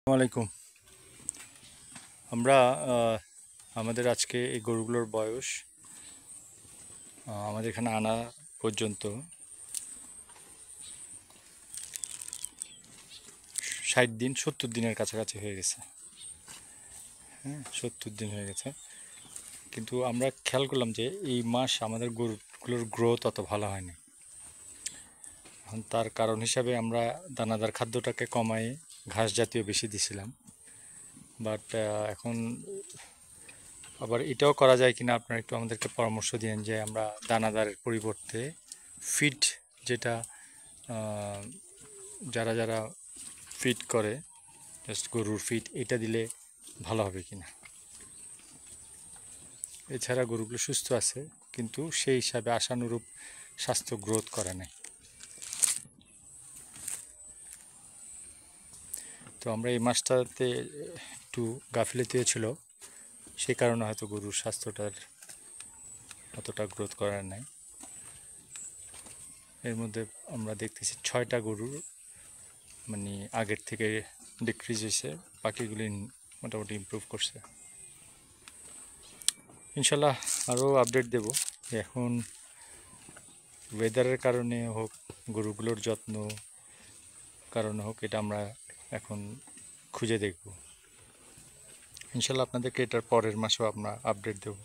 আসসালামু আলাইকুম। আমরা আমাদের আজকে এই গরুগুলোর বয়স আমাদের এখানে আনা পর্যন্ত 60 দিন 70 দিনের কাছাকাছি হয়ে গেছে। হ্যাঁ, 70 দিন হয়ে গেছে। কিন্তু আমরা খেয়াল করলাম যে এই মাস আমাদের গরুগুলোর গ্রোথ অত ভালো হয়নি। এখন তার কারণ হিসাবে আমরা দানাদার খাদ্যটাকে কমাই ঘাস জাতীয় বেশি দিছিলাম। বাট এখন আবার এটাও করা যায় কিনা আপনারা একটু আমাদেরকে পরামর্শ দিন যে আমরা দানাদারের পরিবর্তে ফিড যেটা আহ, যারা ফিড করে জাস্ট গরুর ফিড এটা দিলে ভালো হবে কিনা। এছাড়া গরুগুলো সুস্থ আছে কিন্তু সেই হিসাবে আশানুরূপ স্বাস্থ্য গ্রোথ করে নাই। তো আমরা এই মাসটাতে একটু গাফিলতি ছিল, সেই কারণে হয়তো গরুর স্বাস্থ্যটার অতটা গ্রোথ করার নাই। এর মধ্যে আমরা দেখতেছি 6টা গরুর মানে আগের থেকে ডিক্রিজ হয়েছে, বাকিগুলি মোটামুটি ইমপ্রুভ করছে। ইনশাল্লাহ আরও আপডেট দেব। এখন ওয়েদারের কারণে হোক, গরুগুলোর যত্ন কারণে হোক, এটা আমরা এখন খুঁজে দেখব। ইনশাল্লাহ আপনাদেরকে এটার পরের মাসেও আমরা আপডেট দেব।